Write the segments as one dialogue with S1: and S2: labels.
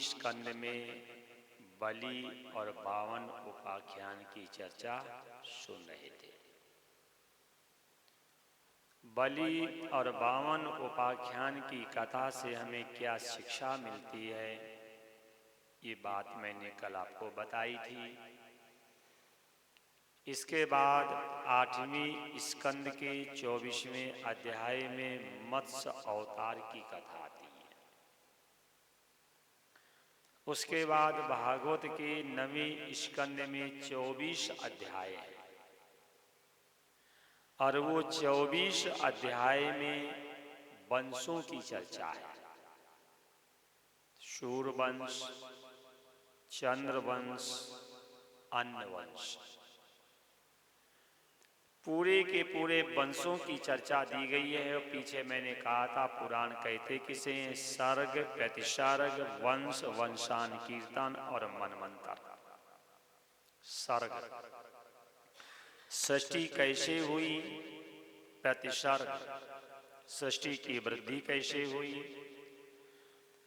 S1: स्कंद में बलि और 52 उपाख्यान की चर्चा सुन रहे थे। बलि और 52 उपाख्यान की कथा से हमें क्या शिक्षा मिलती है, ये बात मैंने कल आपको बताई थी। इसके बाद 8वें स्कंद के 24वें अध्याय में मत्स्य अवतार की कथा आती है। उसके बाद भागवत के 9वें स्कंद में 24 अध्याय है और वो 24 अध्याय में वंशों की चर्चा है। सूर्यवंश, चंद्रवंश, अन्नवंश, पूरे के पूरे वंशों की चर्चा दी गई है। और पीछे मैंने कहा था पुराण कहते किसे हैं, सर्ग, प्रतिसर्ग, वंश, वंशान कीर्तन और मनवंतर। सर्ग, सृष्टि कैसे हुई, प्रतिसर्ग, सृष्टि की वृद्धि कैसे हुई,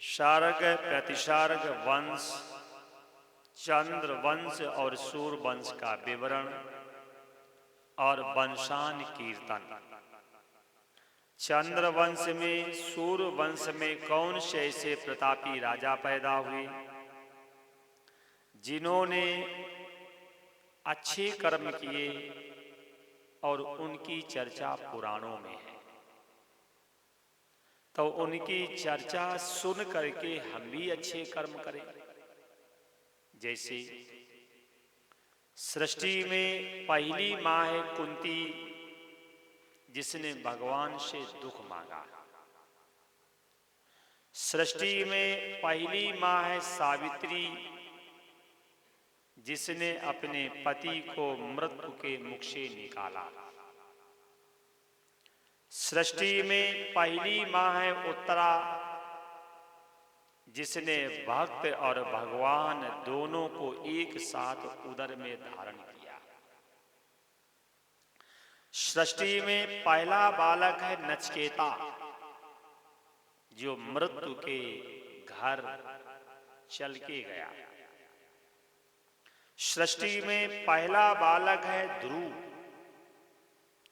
S1: सर्ग, प्रतिसर्ग, वंश, चंद्र वंश और सूर्य वंश का विवरण और वंशान कीर्तन। चंद्र वंश में, सूर्य वंश में कौन से ऐसे प्रतापी राजा पैदा हुए जिन्होंने अच्छे कर्म किए और उनकी चर्चा पुराणों में है। तो उनकी चर्चा सुन करके हम भी अच्छे कर्म करें। जैसे सृष्टि में पहली माँ है कुंती, जिसने भगवान से दुख मांगा। सृष्टि में पहली माँ है सावित्री, जिसने अपने पति को मृत्यु के मुख से निकाला। सृष्टि में पहली माँ है उत्तरा, जिसने भक्त और भगवान दोनों को एक साथ उदर में धारण किया। सृष्टि में पहला बालक है नचिकेता, जो मृत्यु के घर चल के गया। सृष्टि में पहला बालक है ध्रुव,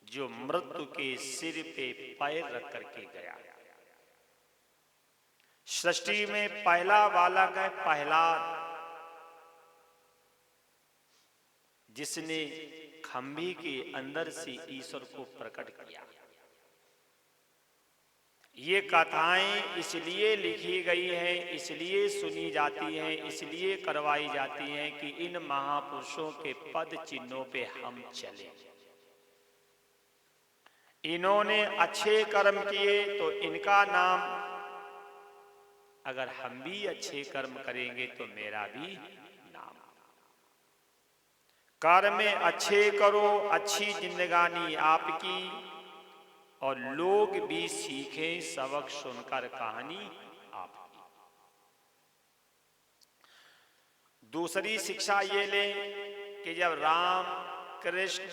S1: जो मृत्यु के सिर पे पैर रख करके गया। सृष्टि में पहला बालक है प्रहलाद, जिसने खंभे के अंदर से ईश्वर को प्रकट किया। ये कथाएं इसलिए लिखी गई है, इसलिए सुनी जाती हैं, इसलिए करवाई जाती हैं कि इन महापुरुषों के पद चिन्हों पे हम चलें। इन्होंने अच्छे कर्म किए तो इनका नाम, अगर हम भी अच्छे कर्म करेंगे तो मेरा भी नाम। कर्म में अच्छे करो, अच्छी जिंदगानी आपकी, और लोग भी सीखें सबक सुनकर कहानी आपकी। दूसरी शिक्षा ये लें कि जब राम कृष्ण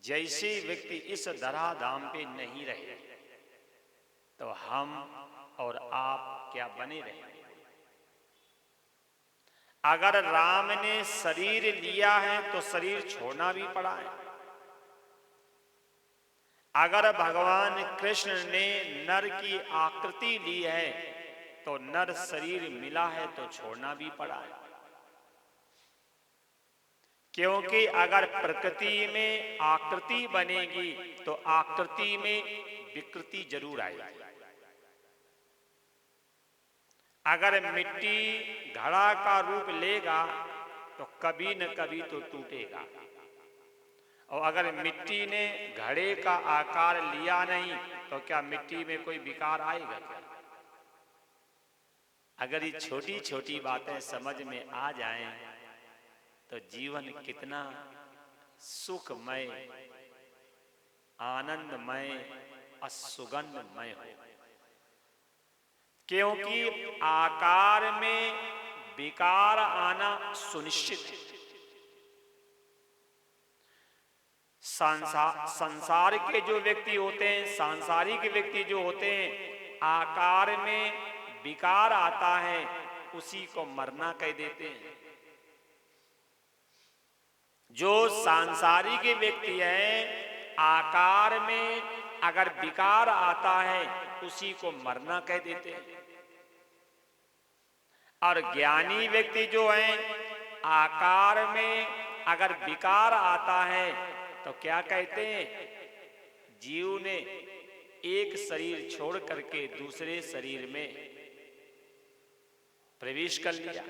S1: जैसे व्यक्ति इस धराधाम पे नहीं रहे तो हम और आप क्या बने रहेंगे। अगर राम ने शरीर लिया है तो शरीर छोड़ना भी पड़ा है। अगर भगवान कृष्ण ने नर की आकृति ली है तो नर शरीर मिला है तो छोड़ना भी पड़ा है। क्योंकि अगर प्रकृति में आकृति बनेगी तो आकृति में विकृति जरूर आएगी। अगर मिट्टी घड़ा का रूप लेगा तो कभी न कभी तो टूटेगा, और अगर मिट्टी ने घड़े का आकार लिया नहीं तो क्या मिट्टी में कोई विकार आएगा क्या? अगर ये छोटी छोटी बातें समझ में आ जाएं तो जीवन कितना सुखमय, आनंदमय और सुगंधमय हो। क्योंकि आकार में विकार आना सुनिश्चित है। संसार के जो व्यक्ति होते हैं, सांसारिक व्यक्ति जो होते हैं, आकार में विकार आता है उसी को मरना कह देते हैं। जो सांसारिक व्यक्ति है, आकार में अगर विकार आता है उसी को मरना कह देते हैं। और ज्ञानी व्यक्ति जो है, आकार में अगर विकार आता है तो क्या कहते हैं? जीव ने एक शरीर छोड़ करके दूसरे शरीर में प्रवेश कर लिया।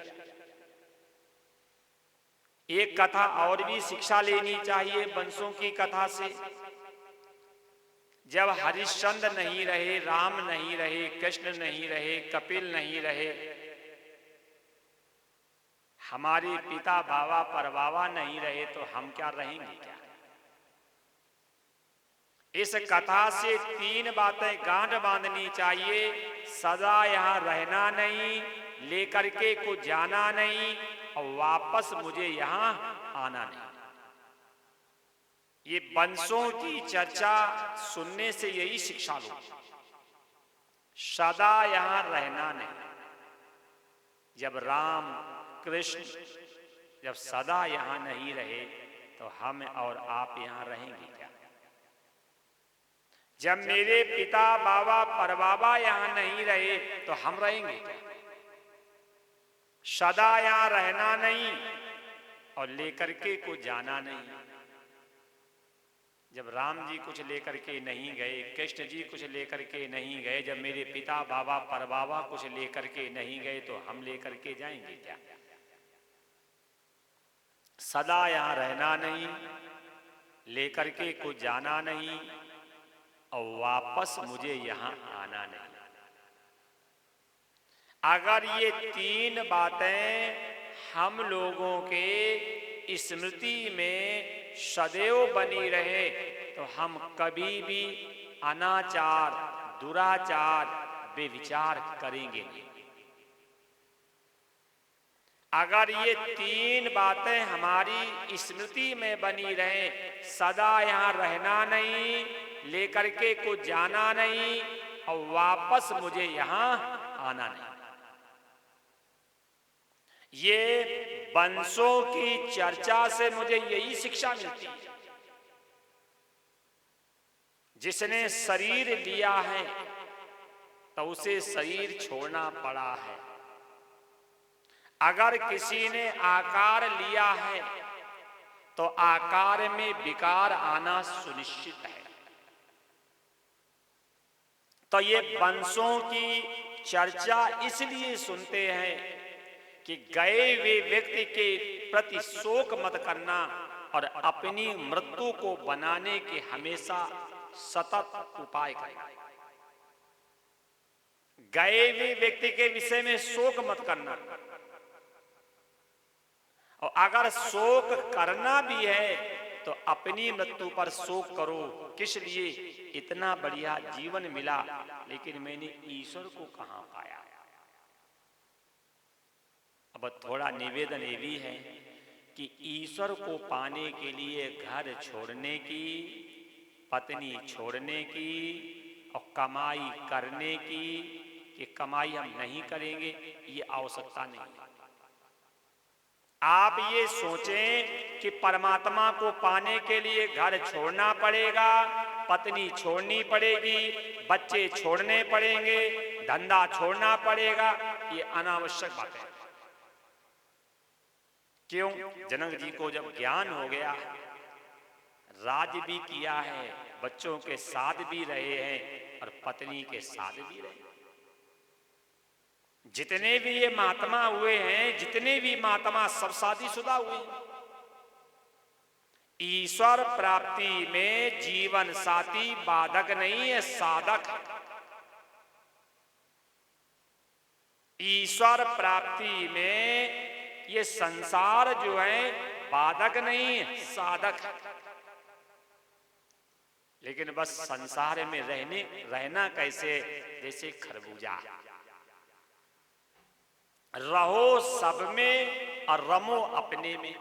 S1: एक कथा और भी शिक्षा लेनी चाहिए वंशों की कथा से। जब हरिश्चंद्र नहीं रहे, राम नहीं रहे, कृष्ण नहीं रहे, कपिल नहीं रहे, हमारे पिता बाबा परबाबा नहीं रहे, तो हम क्या रहेंगे क्या? इस कथा से तीन बातें गांठ बांधनी चाहिए। सदा यहां रहना नहीं, लेकर के को जाना नहीं, और वापस मुझे यहां आना नहीं। ये वंशों की चर्चा सुनने से यही शिक्षा लो, सदा यहां रहना नहीं। जब राम कृष्ण जब सदा यहां नहीं रहे तो हम और आप यहां रहेंगे क्या? जब मेरे पिता बाबा परबाबा यहां नहीं रहे तो हम रहेंगे क्या? सदा यहां रहना नहीं और लेकर के को जाना नहीं। जब राम जी कुछ लेकर के नहीं गए, कृष्ण जी कुछ लेकर के नहीं गए, जब मेरे पिता बाबा परबाबा कुछ लेकर के नहीं गए तो हम लेकर के जाएंगे क्या? सदा यहां रहना नहीं, लेकर के को जाना नहीं, और वापस मुझे यहां आना नहीं। अगर ये तीन बातें हम लोगों के स्मृति में सदैव बनी रहे तो हम कभी भी अनाचार, दुराचार, बेविचार करेंगे नहीं। अगर ये तीन बातें हमारी स्मृति में बनी रहे, सदा यहां रहना नहीं, लेकर के को जाना नहीं, और वापस मुझे यहां आना नहीं। ये वंशों की चर्चा से मुझे यही शिक्षा मिलती है। जिसने शरीर लिया है तो उसे शरीर छोड़ना पड़ा है। अगर किसी ने आकार लिया है तो आकार में विकार आना सुनिश्चित है। तो ये वंशों की चर्चा इसलिए सुनते हैं कि गए हुए व्यक्ति के प्रति शोक मत करना और अपनी मृत्यु को बनाने के हमेशा सतत उपाय करना। गए हुए व्यक्ति के विषय में शोक मत करना, और अगर शोक करना भी है तो अपनी मृत्यु पर शोक करो। किस लिए? इतना बढ़िया जीवन मिला लेकिन मैंने ईश्वर को कहां पाया। अब थोड़ा निवेदन ये भी है कि ईश्वर को पाने के लिए घर छोड़ने की, पत्नी छोड़ने की और कमाई करने की, कि कमाई हम नहीं करेंगे, ये आवश्यकता नहीं है। आप ये सोचें कि परमात्मा को पाने के लिए घर छोड़ना पड़ेगा, पत्नी छोड़नी पड़ेगी, बच्चे छोड़ने पड़ेंगे, धंधा छोड़ना पड़ेगा, ये अनावश्यक बात है। क्यों? जनक जी को जब ज्ञान हो गया, राज भी किया है, बच्चों के साथ भी रहे हैं और पत्नी के साथ भी रहे। जितने भी ये महात्मा हुए हैं, जितने भी महात्मा सब शादीशुदा हुए हैं। ईश्वर प्राप्ति में जीवन साथी बाधक नहीं है, साधक है। ईश्वर प्राप्ति में ये संसार जो है बाधक नहीं है, साधक है। लेकिन बस संसार में रहना कैसे? जैसे खरबूजा, रहो सब में और रमो अपने में।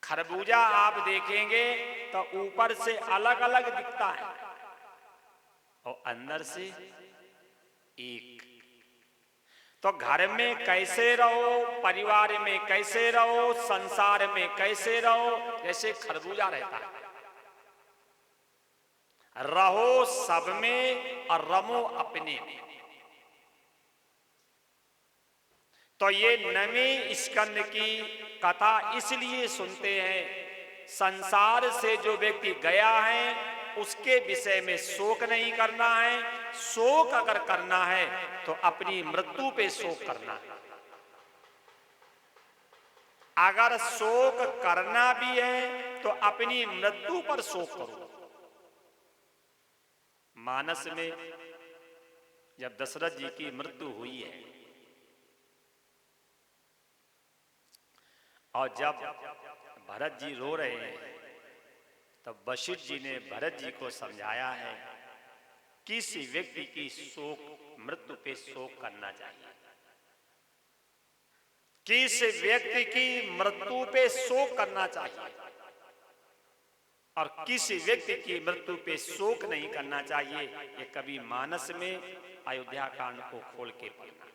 S1: खरबूजा आप देखेंगे तो ऊपर से अलग अलग दिखता है और अंदर से एक। तो घर में कैसे रहो, परिवार में कैसे रहो, संसार में कैसे रहो, जैसे खरबूजा रहता है, रहो सब में और रमो अपने में। तो ये नवीं स्कंद की कथा इसलिए सुनते हैं, संसार से जो व्यक्ति गया है उसके विषय में शोक नहीं करना है। शोक अगर करना है तो अपनी मृत्यु पे शोक करना है। अगर शोक करना भी है तो अपनी मृत्यु पर शोक करो। मानस में जब दशरथ जी की मृत्यु हुई है और जब भरत जी रो रहे हैं तब वशिष्ठ जी ने भरत जी को समझाया है किसी व्यक्ति की शोक मृत्यु पे शोक करना चाहिए, किस व्यक्ति की मृत्यु पे शोक करना चाहिए और किसी व्यक्ति की मृत्यु पे शोक नहीं करना चाहिए। ये कभी मानस में अयोध्या कांड को खोल के पढ़ना।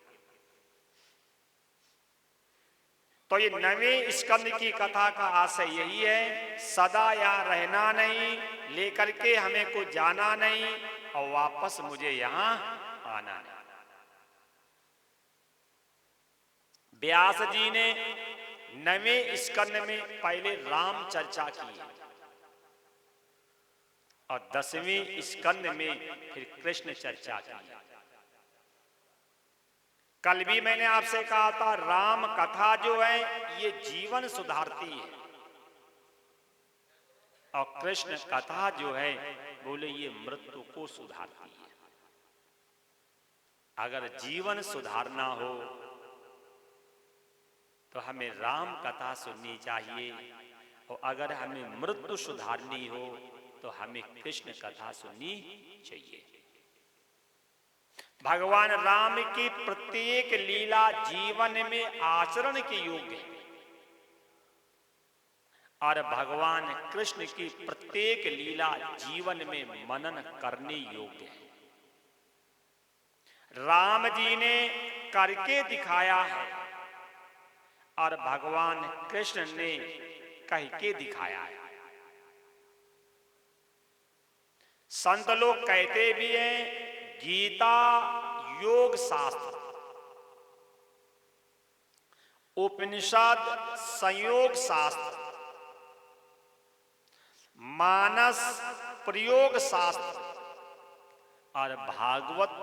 S1: तो ये नवे स्कंद की कथा का आशय यही है, सदा यहाँ रहना नहीं, लेकर के हमें को जाना नहीं और वापस मुझे यहाँ आना नहीं। व्यास जी ने नवे स्कंद में पहले राम चर्चा की और 10वें स्कंद में फिर कृष्ण चर्चा की। कल भी मैंने आपसे कहा था राम कथा जो है ये जीवन सुधारती है और कृष्ण कथा जो है बोले ये मृत्यु को सुधारती है। अगर जीवन सुधारना हो तो हमें राम कथा सुननी चाहिए और अगर हमें मृत्यु सुधारनी हो तो हमें कृष्ण कथा सुननी चाहिए। भगवान राम की प्रत्येक लीला जीवन में आचरण के योग्य है और भगवान कृष्ण की प्रत्येक लीला जीवन में मनन करने योग्य है। राम जी ने करके दिखाया है और भगवान कृष्ण ने कह के दिखाया है। संत लोग कहते भी हैं गीता योग शास्त्र, उपनिषद संयोग शास्त्र, मानस प्रयोग शास्त्र और भागवत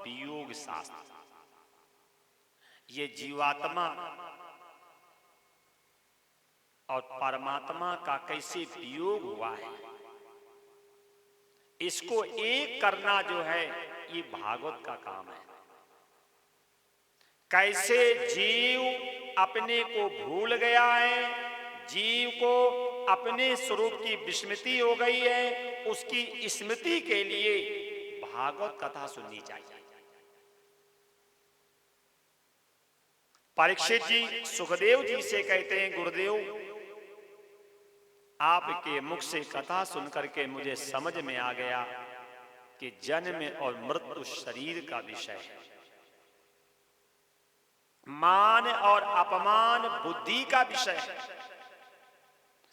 S1: वियोग शास्त्र, ये जीवात्मा और परमात्मा का कैसे वियोग हुआ है इसको एक करना जो है ये भागवत का काम है। कैसे जीव अपने को भूल गया है, जीव को अपने स्वरूप की विस्मृति हो गई है, उसकी स्मृति के लिए भागवत कथा सुननी चाहिए। परीक्षित जी सुखदेव जी से कहते हैं गुरुदेव आपके मुख से कथा सुनकर के मुझे समझ में आ गया कि जन्म और मृत्यु शरीर का विषय है, मान और अपमान बुद्धि का विषय है,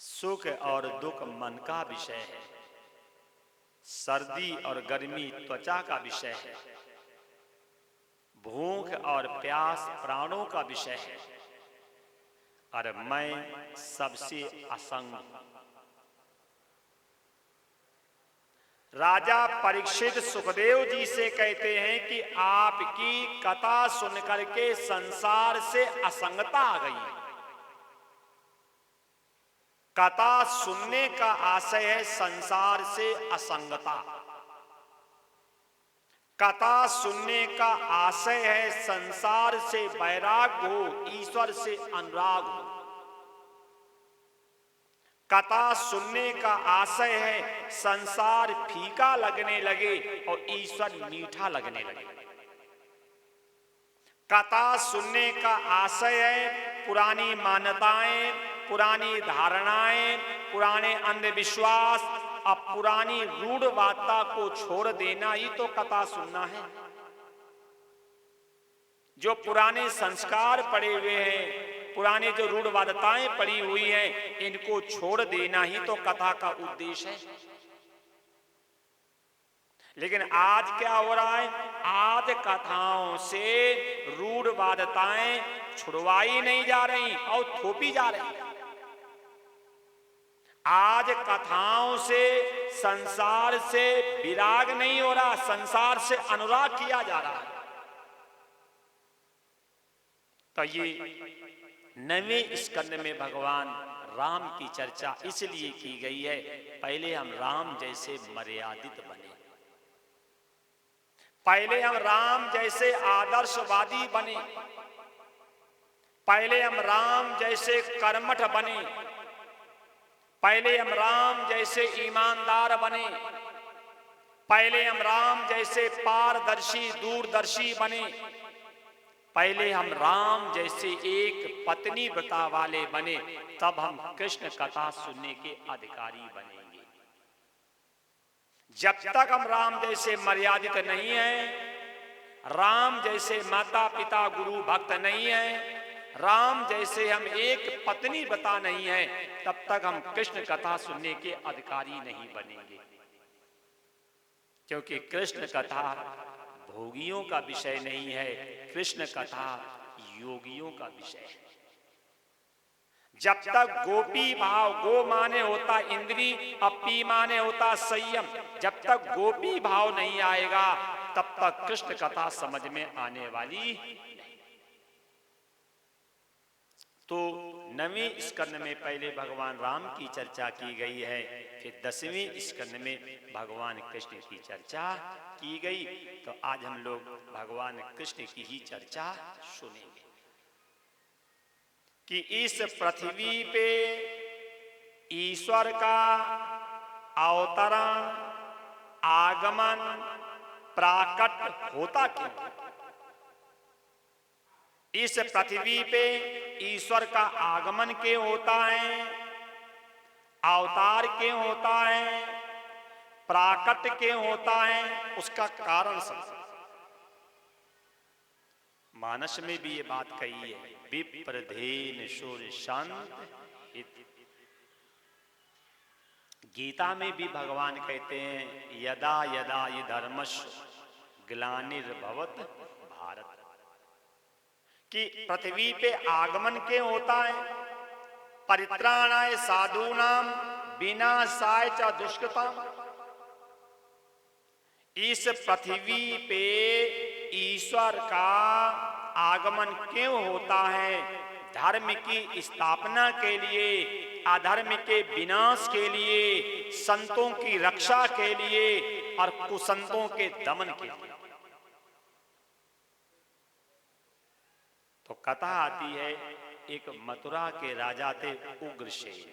S1: सुख और दुख मन का विषय है, सर्दी और गर्मी त्वचा का विषय है, भूख और प्यास प्राणों का विषय है और मैं सबसे असंग हूं। राजा परीक्षित सुखदेव जी से कहते हैं कि आपकी कथा सुनकर के संसार से असंगता आ गई। कथा सुनने का आशय है संसार से असंगता, कथा सुनने का आशय है संसार से वैराग हो, ईश्वर से अनुराग हो। कथा सुनने का आशय है संसार फीका लगने लगे और ईश्वर मीठा लगने लगे। कथा सुनने का आशय है पुरानी मान्यताएं, पुरानी धारणाएं, पुराने अंधविश्वास और पुरानी रूढ़ वार्ता को छोड़ देना ही तो कथा सुनना है। जो पुराने संस्कार पड़े हुए हैं, पुराने जो रूढ़वादताएं पड़ी हुई हैं, इनको छोड़ देना ही तो कथा का उद्देश्य है। लेकिन आज क्या हो रहा है, आज कथाओं से रूढ़वादताएं छुड़वाई नहीं जा रही और थोपी जा रही। आज कथाओं से संसार से विराग नहीं हो रहा, संसार से अनुराग किया जा रहा है। तो ये नवें स्कंद में भगवान राम की चर्चा इसलिए की गई है, पहले हम राम जैसे मर्यादित बने, पहले हम राम जैसे आदर्शवादी बने, पहले हम राम जैसे कर्मठ बने, पहले हम राम जैसे ईमानदार बने, पहले हम राम जैसे पारदर्शी दूरदर्शी बने, पहले हम राम जैसे एक पत्नी व्रता वाले बने, तब हम कृष्ण कथा सुनने के अधिकारी बनेंगे। जब तक हम राम जैसे मर्यादित नहीं हैं, राम जैसे माता पिता गुरु भक्त नहीं हैं, राम जैसे हम एक पत्नी व्रता नहीं है, तब तक हम कृष्ण कथा सुनने के अधिकारी नहीं बनेंगे। क्योंकि कृष्ण कथा भोगियों का विषय नहीं है, कृष्ण कथा योगियों का विषय है। जब तक गोपी भाव, गो माने होता इंद्री, अपी माने होता संयम, जब तक गोपी भाव नहीं आएगा तब तक कृष्ण कथा समझ में आने वाली नहीं। तो नवें स्कंद में पहले भगवान राम की चर्चा की गई है, फिर 10वें स्कंद में भगवान कृष्ण की चर्चा की गई। तो आज हम लोग भगवान कृष्ण की ही चर्चा सुनेंगे कि इस पृथ्वी पे ईश्वर का अवतरण, आगमन, प्राकट होता क्यों? इस पृथ्वी पे ईश्वर का आगमन क्यों होता है, अवतार क्यों होता है, प्राकट क्यों होता है, उसका कारण समझो। मानस में भी ये बात कही है, विप्रधेन शूर शांत हित। गीता में भी भगवान कहते हैं, यदा यदा ये धर्मस्य ग्लानिर्भवत भारत, कि पृथ्वी पे आगमन क्यों होता है, परित्राणाय साधूनाम विनाशाय च दुष्कृताम। इस पृथ्वी पे ईश्वर का आगमन क्यों होता है, धर्म की स्थापना के लिए, अधर्म के विनाश के लिए, संतों की रक्षा के लिए और कुसंतों के दमन के लिए। तो कथा आती है, एक मथुरा के राजा थे उग्रसेन,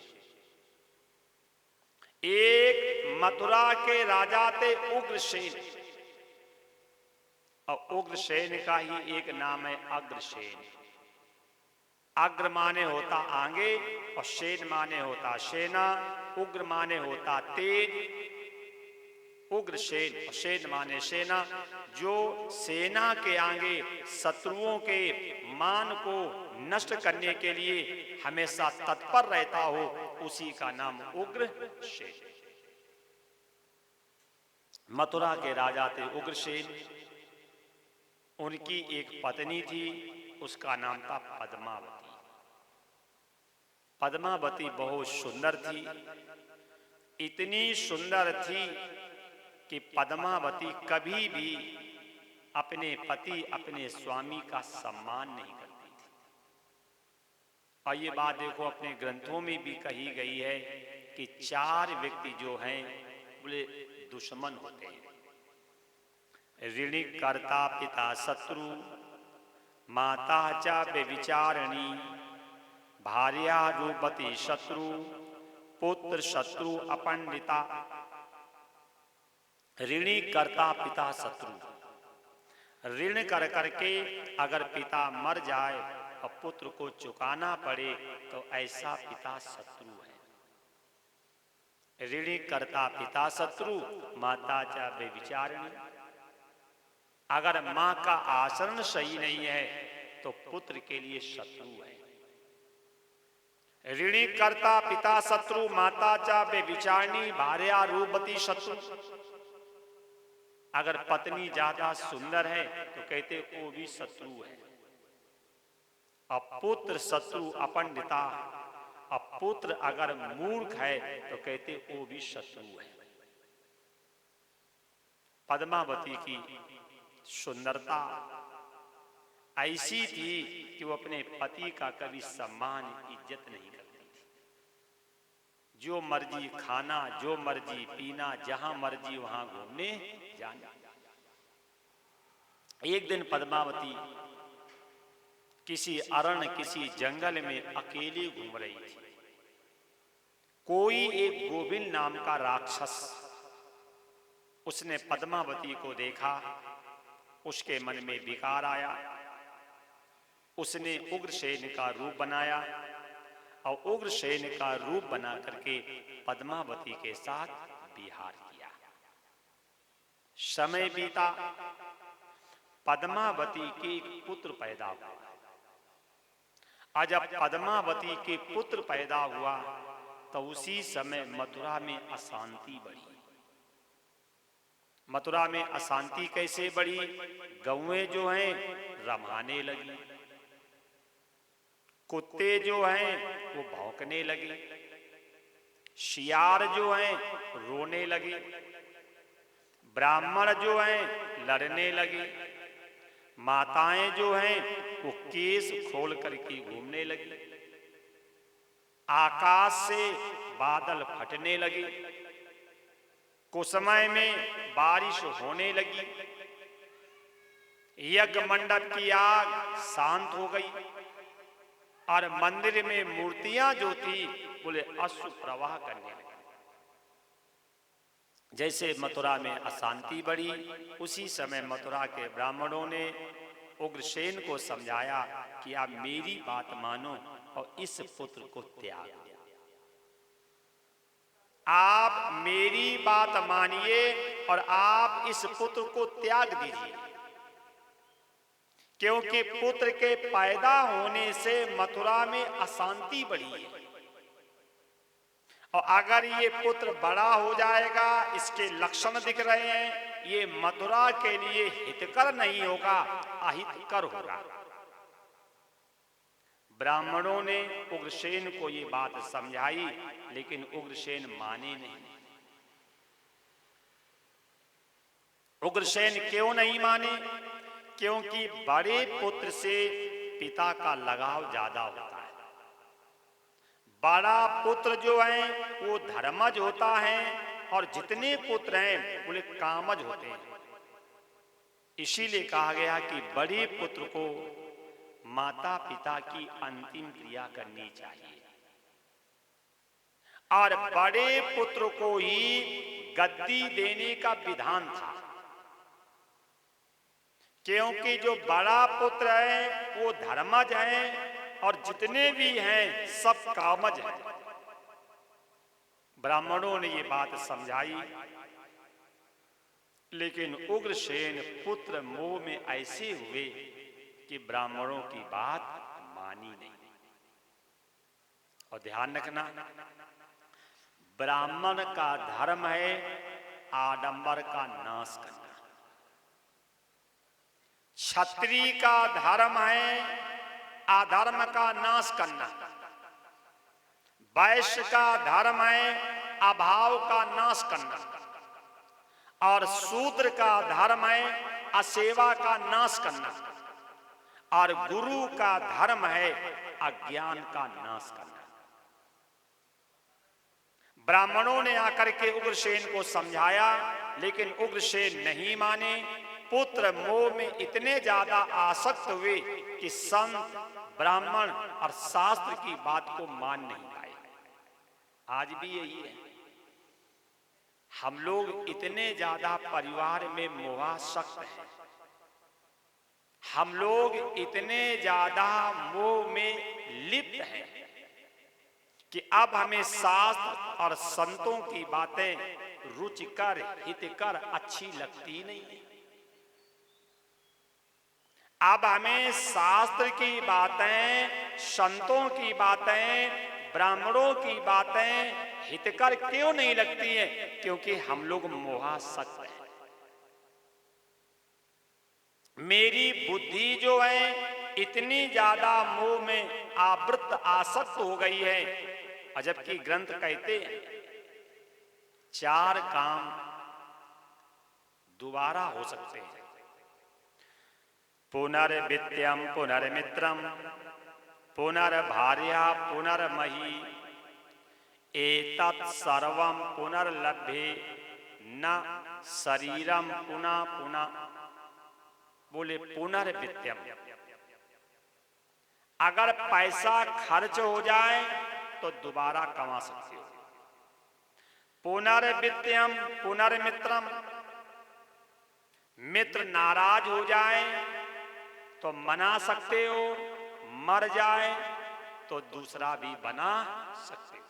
S1: एक मथुरा के राजा थे उग्रसेन, और उग्रसेन का ही एक नाम है अग्रसेन। अग्र माने होता आगे और सेन माने होता सेना, उग्र माने होता तेज, उग्रसेन और सेन माने सेना। जो सेना के आगे शत्रुओं के मान को नष्ट करने के लिए हमेशा तत्पर रहता हो, उसी का नाम उग्रसेन। मथुरा के राजा थे उग्रसेन। उनकी एक पत्नी थी, उसका नाम था पद्मावती। पद्मावती बहुत सुंदर थी, इतनी सुंदर थी कि पद्मावती कभी भी अपने पति, अपने स्वामी का सम्मान नहीं करती थी। और ये बात देखो अपने ग्रंथों में भी कही गई है कि 4 व्यक्ति जो हैं बोले दुश्मन होते हैं, ऋणी, कर्ता, पिता शत्रु, माता च व्यभिचारिणी, भार्या रूपति शत्रु, पुत्र शत्रु अपंडिता। ऋणी, कर्ता, पिता शत्रु। ऋण कर करके अगर पिता मर जाए और पुत्र को चुकाना पड़े तो ऐसा पिता शत्रु है। ऋणी, कर्ता, पिता शत्रु, माता च व्यभिचारिणी। अगर मां का आचरण सही नहीं है तो पुत्र के लिए शत्रु है। ऋणी कर्ता पिता शत्रु, माता चा व्यभिचारिणी भार्या रूपवती शत्रु। अगर पत्नी ज्यादा सुंदर है तो कहते वो भी शत्रु है। अपुत्र शत्रु अपंडिता, अपुत्र अगर मूर्ख है तो कहते वो भी शत्रु है। पद्मावती की सुंदरता ऐसी थी कि वो अपने पति का कभी सम्मान इज्जत नहीं करती थी। जो मर्जी खाना, जो मर्जी पीना, जहां मर्जी वहां घूमने जाना। एक दिन पद्मावती किसी अरण्य, किसी जंगल में अकेली घूम रही थी। कोई एक गोविंद नाम का राक्षस, उसने पद्मावती को देखा, उसके मन में विकार आया। उसने उग्रसेन का रूप बनाया और उग्रसेन का रूप बना करके पद्मावती के साथ विहार किया। समय बीता, पद्मावती के पुत्र पैदा हुआ। आज जब पद्मावती के पुत्र पैदा हुआ तो उसी समय मथुरा में अशांति बढ़ी। मथुरा में अशांति कैसे बढ़ी? गौएं जो हैं रमाने लगी, कुत्ते जो हैं वो भौंकने लगे, शियार जो हैं रोने लगे, ब्राह्मण जो हैं लड़ने लगे, माताएं जो हैं वो केस खोल करके घूमने लगी, आकाश से बादल फटने लगे, कुसमय में बारिश होने लगी, यज्ञ मंडप की आग शांत हो गई और मंदिर में मूर्तियां जो थी बोले अश्रु प्रवाह करने लगी। जैसे मथुरा में अशांति बढ़ी, उसी समय मथुरा के ब्राह्मणों ने उग्रसेन को समझाया कि आप मेरी बात मानो और इस पुत्र को त्याग दो। आप मेरी बात मानिए और आप इस पुत्र को त्याग दीजिए, क्योंकि पुत्र के पैदा होने से मथुरा में अशांति बढ़ी है और अगर ये पुत्र बड़ा हो जाएगा, इसके लक्षण दिख रहे हैं, ये मथुरा के लिए हितकर नहीं होगा, अहितकर होगा। ब्राह्मणों ने उग्रसेन को ये बात समझाई, लेकिन उग्रसेन माने नहीं। उग्रसेन क्यों नहीं माने? क्योंकि बड़े पुत्र से पिता का लगाव ज्यादा होता है। बड़ा पुत्र जो है वो धर्मज होता है और जितने पुत्र हैं बोले कामज होते हैं। इसीलिए कहा गया कि बड़े पुत्र को माता पिता की अंतिम क्रिया करनी चाहिए और बड़े पुत्र को ही गद्दी देने का विधान था, क्योंकि जो बड़ा पुत्र है वो धर्मज है और जितने भी हैं सब कामज हैं। ब्राह्मणों ने ये बात समझाई, लेकिन उग्रसेन पुत्र मोह में ऐसे हुए कि ब्राह्मणों की बात मानी नहीं। और ध्यान रखना, ब्राह्मण का धर्म है आडंबर का नाश करना, क्षत्रिय का धर्म है अधर्म का नाश करना, वैश्य का धर्म है अभाव का नाश करना और शूद्र का धर्म है असेवा का नाश करना और गुरु का धर्म है अज्ञान का नाश करना। ब्राह्मणों ने आकर के उग्रसेन को समझाया, लेकिन उग्रसेन नहीं माने। पुत्र मोह में इतने ज्यादा आसक्त हुए कि संत, ब्राह्मण और शास्त्र की बात को मान नहीं पाए। आज भी यही है, हम लोग इतने ज्यादा परिवार में मोहासक्त हैं, हम लोग इतने ज्यादा मोह में लिप्त हैं कि अब हमें शास्त्र और संतों की बातें रुचिकर, हितकर, अच्छी लगती नहीं है। अब हमें शास्त्र की बातें, संतों की बातें, ब्राह्मणों की बातें हितकर क्यों नहीं लगती हैं? क्योंकि हम लोग मोहासक्त हैं। मेरी बुद्धि जो है इतनी ज्यादा मोह में आवृत आसक्त हो गई है। अजब की ग्रंथ कहते हैं 4 काम दोबारा हो सकते हैं। पुनर्विद्यम पुनर्मित्रम पुनर्भार्या पुनर्मही एतत् सर्वं पुनर्लभ्ये न शरीरम पुनः पुनः। बोले पुनर्विद्यम, अगर पैसा खर्च हो जाए तो दोबारा कमा सकते हो। पुनर्विद्यम पुनर्मित्रम, मित्र नाराज हो जाए तो मना सकते हो, मर जाए तो दूसरा भी बना सकते हो।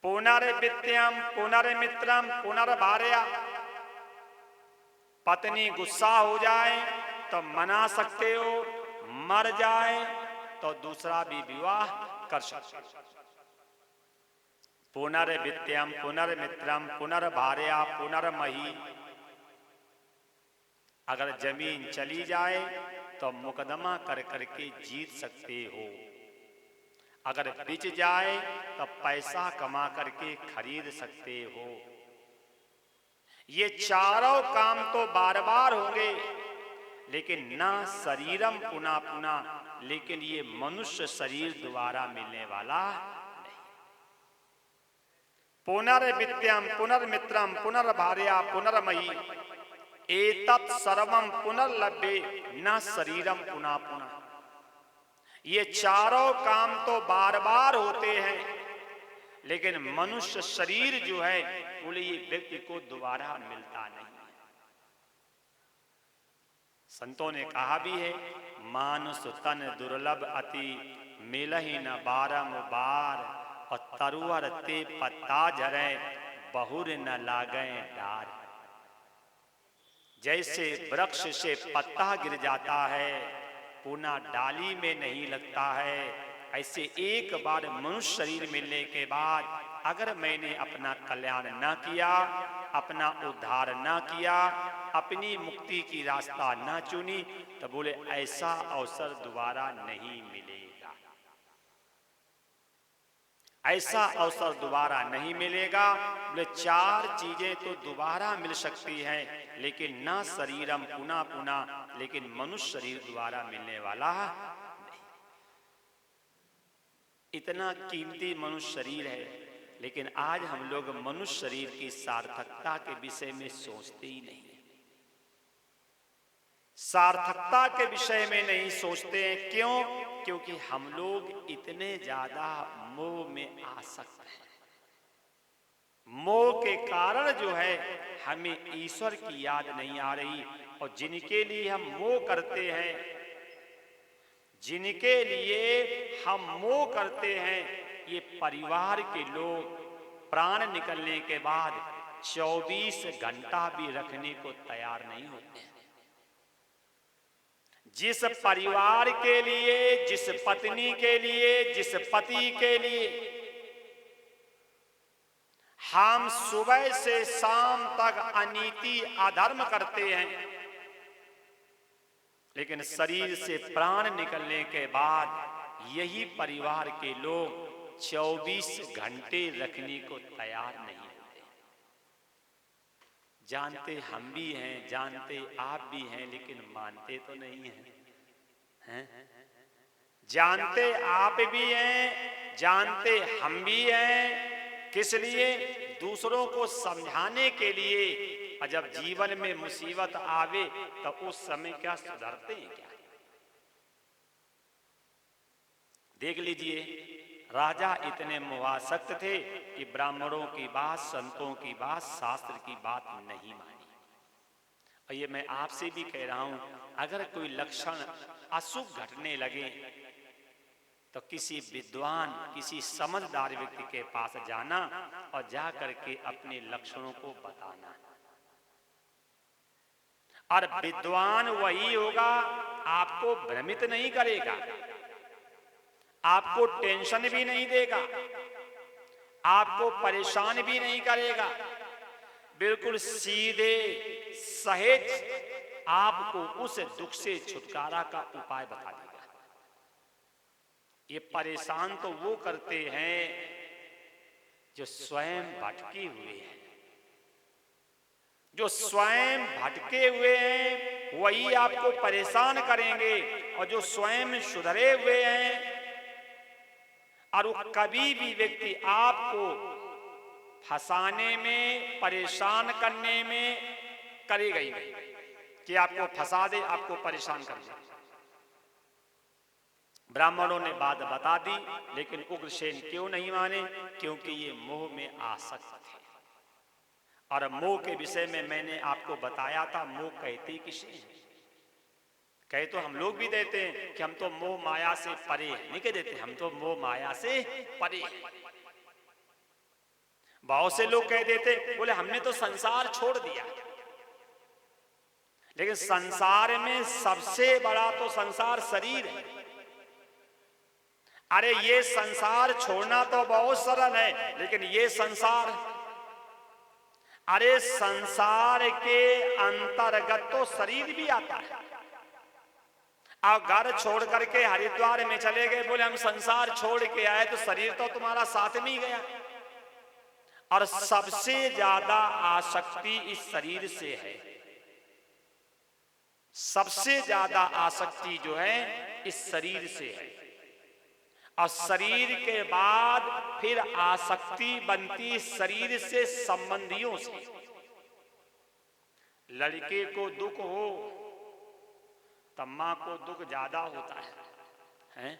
S1: पुनर्विद्यम पुनर्मित्रम पुनर्भार्या, पत्नी गुस्सा हो जाए तो मना सकते हो, मर जाए तो दूसरा भी विवाह कर सकते हो। पुनर्विद्यम पुनर्मित्रम पुनर्भार्या पुनर्मही, अगर जमीन चली जाए तो मुकदमा कर करके जीत सकते हो, अगर बिच जाए तो पैसा कमा करके खरीद सकते हो। ये चारों काम तो बार बार होंगे, लेकिन ना शरीरम पुनः पुनः, लेकिन ये मनुष्य शरीर दोबारा मिलने वाला नहीं। पुनर्विद्यम पुनर्मित्रम पुनर्भार्या पुनर्मयी एतत् सर्वं पुनर्लभ्ये न शरीरम पुनः पुनः। ये चारों काम तो बार बार होते हैं, लेकिन मनुष्य शरीर जो है बोले ये व्यक्ति को दोबारा मिलता नहीं। संतों ने कहा भी है मानुष तन दुर्लभ अति मिलहि न बारंबार, और तरुअर ते पत्ता झरे बहुर न लागे डार। जैसे वृक्ष से पत्ता गिर जाता है पुनः डाली में नहीं लगता है, ऐसे एक बार मनुष्य शरीर मिलने के बाद अगर मैंने अपना कल्याण न किया, अपना उद्धार न किया, अपनी मुक्ति की रास्ता न चुनी, तो बोले ऐसा अवसर दोबारा नहीं मिलेगा, ऐसा अवसर दोबारा नहीं मिलेगा। बोले 4 चीजें तो दोबारा मिल सकती हैं, लेकिन ना शरीरम पुनः पुनः, लेकिन मनुष्य शरीर दोबारा मिलने वाला नहीं। इतना कीमती मनुष्य शरीर है, लेकिन आज हम लोग मनुष्य शरीर की सार्थकता के विषय में सोचते ही नहीं, सार्थकता के विषय में नहीं सोचते हैं। क्यों? क्योंकि हम लोग इतने ज्यादा मोह में आसक्त हैं। मोह के कारण जो है हमें ईश्वर की याद नहीं आ रही, और जिनके लिए हम मोह करते हैं, जिनके लिए हम मोह करते हैं, ये परिवार के लोग प्राण निकलने के बाद 24 घंटा भी रखने को तैयार नहीं होते हैं। जिस परिवार के लिए, जिस पत्नी के लिए, जिस पति के लिए हम सुबह से शाम तक अनीति अधर्म करते हैं, लेकिन शरीर से प्राण निकलने के बाद यही परिवार के लोग 24 घंटे रखने को तैयार नहीं होते। जानते हम भी हैं, जानते आप भी हैं, लेकिन मानते तो नहीं हैं, जानते आप भी हैं, जानते हम भी हैं। किस लिए? दूसरों को समझाने के लिए। और जब जीवन में मुसीबत आवे तो उस समय क्या सुधरते हैं क्या? देख लीजिए, राजा इतने मोहासक्त थे कि ब्राह्मणों की बात, संतों की बात, शास्त्र की बात नहीं मानी। और ये मैं आपसे भी कह रहा हूं, अगर कोई लक्षण अशुभ घटने लगे तो किसी विद्वान, किसी समझदार व्यक्ति के पास जाना और जा करके अपने लक्षणों को बताना। और विद्वान वही होगा, आपको भ्रमित नहीं करेगा, आपको टेंशन भी नहीं देगा, आपको परेशान भी नहीं करेगा, बिल्कुल सीधे सहज आपको उस दुख से छुटकारा का उपाय बता देगा। ये परेशान तो वो करते हैं जो स्वयं भटके हुए हैं। जो स्वयं भटके हुए हैं वही आपको परेशान करेंगे, और जो स्वयं सुधरे हुए हैं, और वो कभी भी व्यक्ति आपको फंसाने में, परेशान करने में करेगा ही नहीं, कि आपको फंसा दे, आपको परेशान कर दे। ब्राह्मणों ने बात बता दी, लेकिन उग्रसेन क्यों नहीं माने? क्योंकि ये मोह में आसक्त थे। और मोह के विषय में मैंने आपको बताया था, मोह कहते किसे? कहे तो हम लोग भी देते हैं कि हम तो मोह माया से परे हैं, नहीं कह देते हम तो मोह माया से परे हैं। बहुत से लोग कह देते, बोले हमने तो संसार छोड़ दिया। लेकिन संसार में सबसे बड़ा तो संसार शरीर है। अरे ये संसार छोड़ना तो बहुत सरल है, लेकिन ये संसार, अरे संसार के अंतर्गत तो शरीर भी आता है। आप घर छोड़ करके हरिद्वार में चले गए, बोले हम संसार छोड़ के आए, तो शरीर तो तुम्हारा साथ में ही गया। और सबसे ज्यादा आसक्ति इस शरीर से है। सबसे ज्यादा आसक्ति जो है इस शरीर से है। और शरीर के बाद फिर आसक्ति बनती शरीर से संबंधियों से। लड़के को दुख हो तब मां को दुख ज्यादा होता है?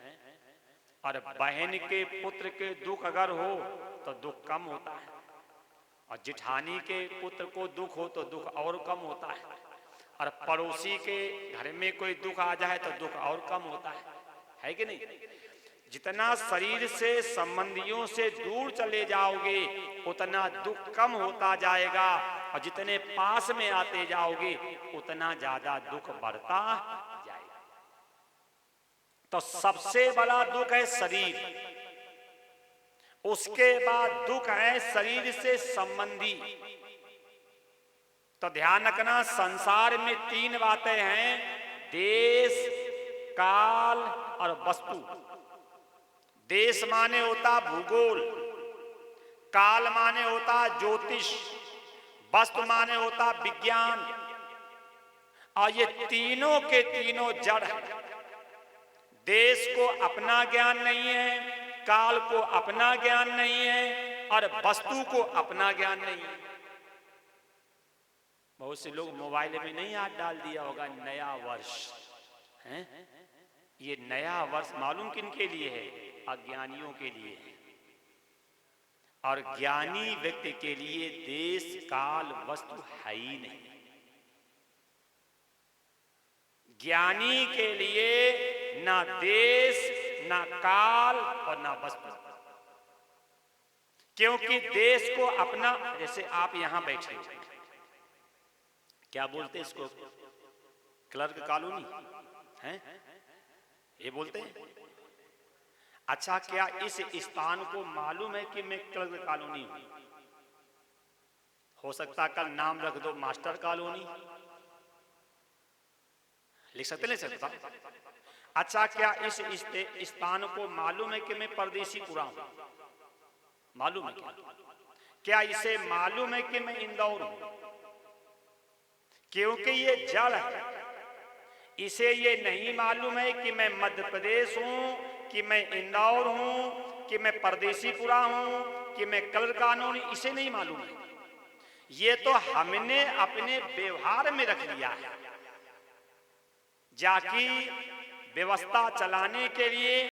S1: और बहन के पुत्र के दुख अगर हो तो दुख कम होता है। और जिठानी के पुत्र को दुख हो तो दुख और कम होता है। और पड़ोसी के घर में कोई दुख आ जाए तो दुख और कम होता है कि नहीं? जितना शरीर से संबंधियों से दूर चले जाओगे उतना दुख कम होता जाएगा, और जितने पास में आते जाओगे उतना ज्यादा दुख बढ़ता जाएगा। तो सबसे बड़ा दुख है शरीर, उसके बाद दुख है शरीर से संबंधी। तो ध्यान रखना, संसार में तीन बातें हैं, देश, काल और वस्तु। देश माने होता भूगोल, काल माने होता ज्योतिष, वस्तु माने होता विज्ञान। और ये तीनों के तीनों जड़ है। देश को अपना ज्ञान नहीं है, काल को अपना ज्ञान नहीं है, और वस्तु को अपना ज्ञान नहीं है। बहुत से लोग मोबाइल में नहीं हाथ डाल दिया होगा नया वर्ष है? ये नया वर्ष मालूम किनके लिए है? अज्ञानियों के लिए है। और ज्ञानी व्यक्ति के लिए देश, काल, वस्तु है ही नहीं। ज्ञानी के लिए ना देश, ना काल और ना वस्तु। क्योंकि देश को अपना, जैसे आप यहां बैठे, क्या बोलते हैं इसको? क्लर्क कॉलोनी है, ये बोलते हैं। अच्छा, क्या इस स्थान को मालूम है कि मैं क्लर्क कॉलोनी हूं? हो सकता कल नाम रख दो मास्टर कॉलोनी, लिख सकते नहीं सकता? अच्छा, क्या इस स्थान को मालूम है कि मैं परदेसी पुरा हूं? मालूम है क्या इसे मालूम है कि मैं इंदौर हूं? क्योंकि ये जड़ है। इसे ये नहीं मालूम है कि मैं मध्य प्रदेश हूं, कि मैं इंदौर हूं, कि मैं परदेसीपुरा हूं, कि मैं क्लर्क कॉलोनी, इसे नहीं मालूम है। ये तो हमने अपने व्यवहार में रख लिया है। जाकी व्यवस्था चलाने के लिए